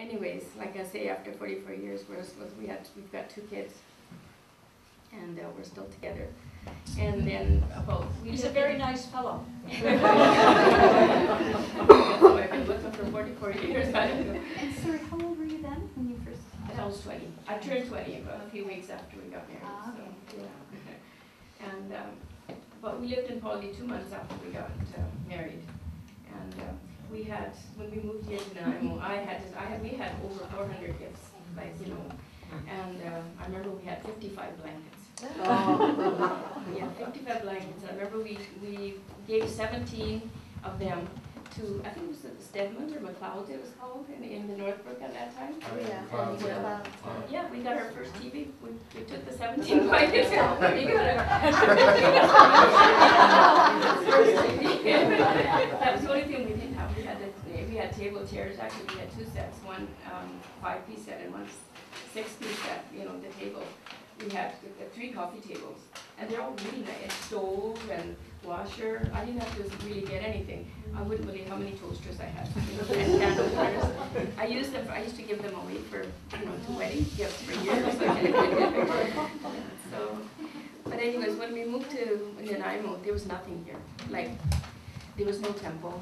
anyways, like I say, after 44 years, we've got 2 kids, and we're still together. And then He's a very nice fellow. So I've been with him for 44 years. I don't know. And sorry, how old were you then when you first? I was 20. I turned 20 about a few weeks after we got married. Okay. So, yeah. And but we lived in Polly 2 months after we got married, and we had, when we moved here to Nanaimo, we had over 400 gifts, like, you know, and I remember we had 55 blankets. Yeah, 55 blankets. I remember we gave 17 of them to, I think it was Stedman or McLeod it was called, in the Northbrook at that time. Oh, yeah. And, yeah, we got our first TV. We took the 17 blankets out. We got that was the only thing we didn't have. We had table chairs. Actually, we had 2 sets. One 5-piece set and one 6-piece set. You know, the table. We had 3 coffee tables, and they're all really nice. Stove and washer. I didn't have to really get anything. I wouldn't believe how many toasters I had. And candle holders. I used to give them away for, you know, to wedding gifts for years. So, but anyways, when we moved to Nanaimo, there was nothing here. Like, there was no temple,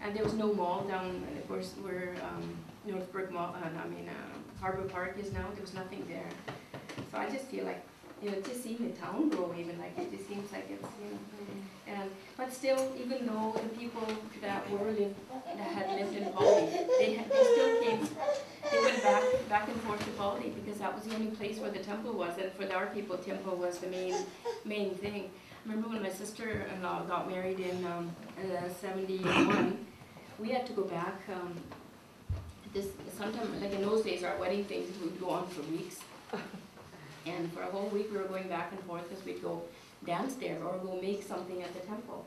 and there was no mall down, of course, where Northbrook Mall, Harbor Park is now. There was nothing there. So I just feel like, you know, just seeing the town grow, even, like, it just seems like it's, you know, and but still, even though the people that had lived in Polly, they still came. They went back and forth to Polly because that was the only place where the temple was, and for our people, temple was the main thing. I remember when my sister-in-law got married in 71, we had to go back. Sometime, like in those days, our wedding things would go on for weeks. And for a whole week we were going back and forth because we'd go dance there or go make something at the temple.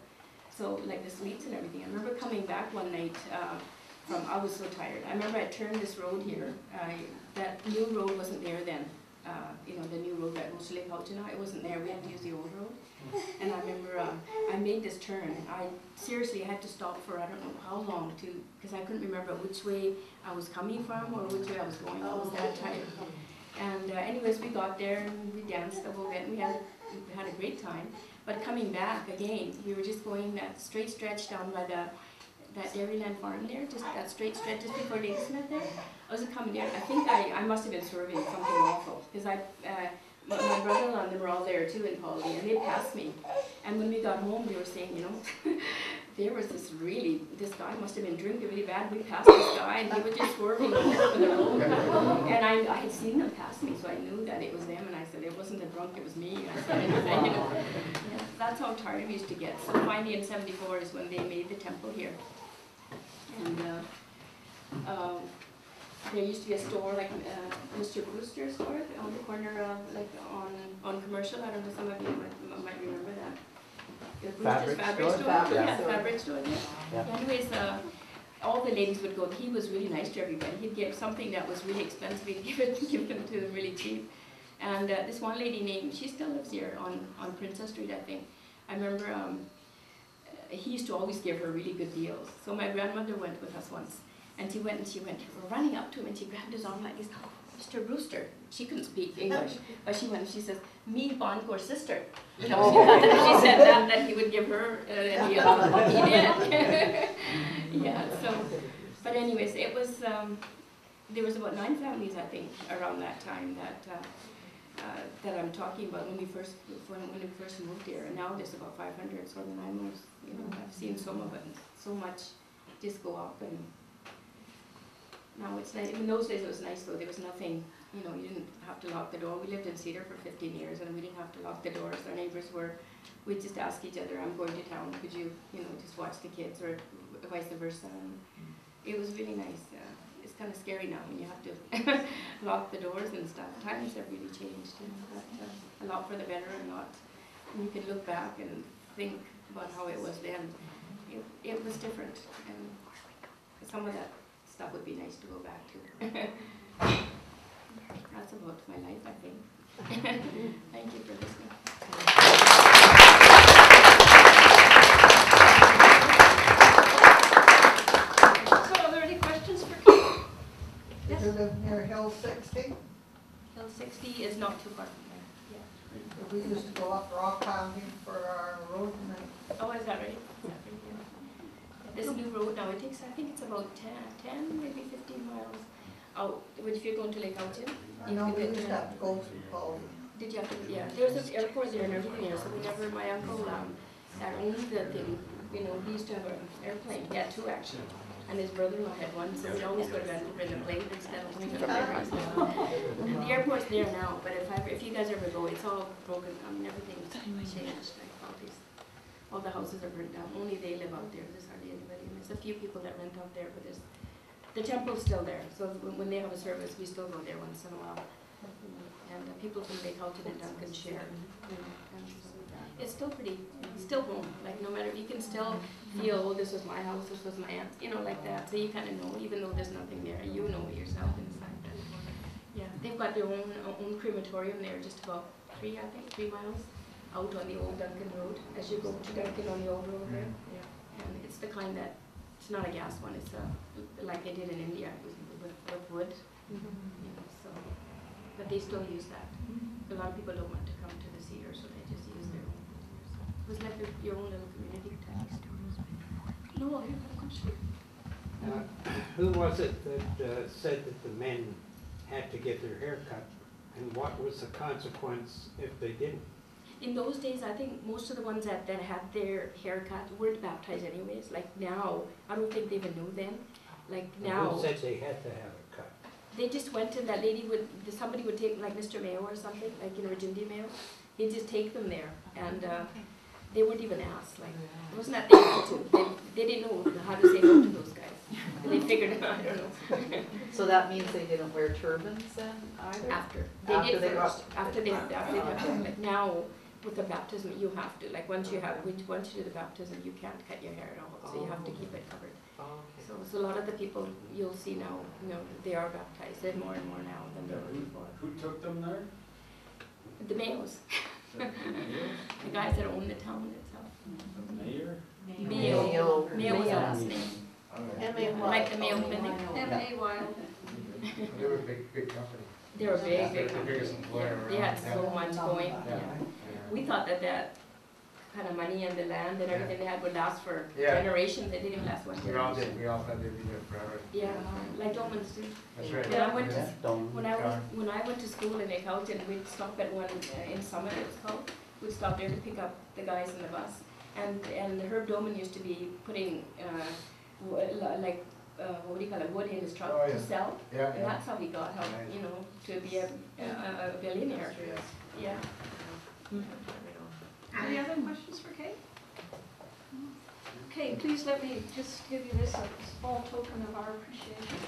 So like the sweets and everything. I remember coming back one night I was so tired. I remember I turned this road here. That new road wasn't there then. You know, the new road that goes to Lake Haltena, it wasn't there. We had to use the old road. And I remember I made this turn. I seriously had to stop for I don't know how long because I couldn't remember which way I was coming from or which way I was going. I was that tired. And anyways, we got there and we danced a whole bit and we had a great time. But coming back again, we were just going that straight stretch down by that Dairyland farm there, just that straight stretch just before Ladysmith there. I was coming there. I think I must have been serving something awful because my brother-in-law and they were all there too in Polly, and they passed me. And when we got home, they were saying, you know, there was this guy must have been drinking really bad. We passed this guy, and he was just swerving all over the road. And I had seen them pass me, so I knew that it was them. And I said, it wasn't a drunk, it was me. I said, you know, yeah, that's how tired we used to get. So finally in '74 is when they made the temple here. And there used to be a store like Mr. Brewster's store on the corner of like on Commercial. I don't know, some of you might remember that. The Brewster's fabric store. Yeah, fabric store. Yeah. Anyways, all the ladies would go. He was really nice to everybody. He'd give something that was really expensive. He'd give them to them really cheap. And this one lady she still lives here on Princess Street, I think. I remember he used to always give her really good deals. So my grandmother went with us once. And she went running up to him and she grabbed his arm like this. Mr. Brewster. She couldn't speak English, but she went and she says, me Boncour's sister. You know, she said that he would give her a deal. He did. Yeah, so, but anyways, it was, there was about 9 families, I think, around that time that I'm talking about when we first moved here. And now there's about 500, so then you know, I've seen some of it, so much just go up and now it's nice. In those days it was nice though. There was nothing, you know, you didn't have to lock the door. We lived in Cedar for 15 years and we didn't have to lock the doors. Our neighbors we'd just ask each other, I'm going to town, could you know, just watch the kids or vice versa. And it was really nice. It's kind of scary now when you have to lock the doors and stuff. Times have really changed, you know, but, a lot for the better and not. And you can look back and think about how it was then. It was different and some of that stuff would be nice to go back to. That's about my life, I think. Thank you for listening. So are there any questions for Kate? Yes. You live near Hill 60? Hill 60 is not too far from there. Yeah. We used to go up Rock County for our road and Oh, is that right? Yeah. This new road now, it takes, I think it's about 10 maybe 15 miles out. If you're going to Lake Elgin, I know we used to have to go through Paul. did you have to? Yeah, there's an airport there and everything there. So whenever my uncle that owned the thing, you know, he used to have an airplane. He had two actually, and his brother-in-law had one. So we'd always go to Vancouver in the plane instead of coming from there. The airport's there now, but if you guys ever go, it's all broken. I mean, everything's changed. Like all the houses are burnt down. Only they live out there. There's hardly anybody. And there's a few people that rent out there, but the temple's still there. So when they have a service, we still go there once in a while. And people from Lake Elgin and Duncan share. And it's still pretty, still home. Like no matter, you can still feel, oh, this was my house, this was my aunt's, you know, like that. So you kind of know, even though there's nothing there, you know it yourself inside. But yeah, they've got their own crematorium there, just about 3 miles out on the old Duncan Road. As you go to Duncan on the old road there, and it's the kind that it's not a gas one. It's like they did in India with wood. You know, so. But they still use that. A lot of people don't want to come to the Cedar, so they just use their own. It was like your own little community type. No, I have a question. Who was it that said that the men had to get their hair cut, and what was the consequence if they didn't? In those days, I think most of the ones that had their hair cut weren't baptized anyways. Like now, I don't think they even knew then. Like now. Who said they had to have it cut? They just went and that lady somebody would take, like Mr. Mayo or something, like, you know, Virginia Mayo. He'd just take them there, and they wouldn't even ask. Like, it wasn't that they had to. They didn't know how to say no to those guys. And they figured it out, I don't know. So that means they didn't wear turbans then either? After. After Did they first. got- After they but now, with the baptism, you have to. Like, once you do the baptism, you can't cut your hair at all. So you have to keep it covered. Oh, okay. So a lot of the people you'll see now, you know, they are baptized. They're more and more now than they were before. Who took them there? The Mayos. The guys that own the town itself. The mayor? Mayo. Mayo was the last name. M-A-Y. Like the Mayo Clinic. M-A-Y. They were a big company. They were big, They're big. the biggest employer They had around. so much going. Yeah. We thought that kind of money and the land and everything they had would last for Yeah. generations. They didn't even last one We all generation. did, we all thought they'd be there forever. Yeah, like Dolmans do. That's right. When I went to Yeah. when I went to school in Lake Elgin, we'd stop at one in Summit, it's called. We'd stop there to pick up the guys in the bus, and Herb Doman used to be putting what do you call it, wood in his truck Oh, yeah. to sell, Yeah, and yeah. that's how he got help, Nice. you know, to be a billionaire. Yeah. Any other questions for Kate? Okay, please let me just give you this as a small token of our appreciation.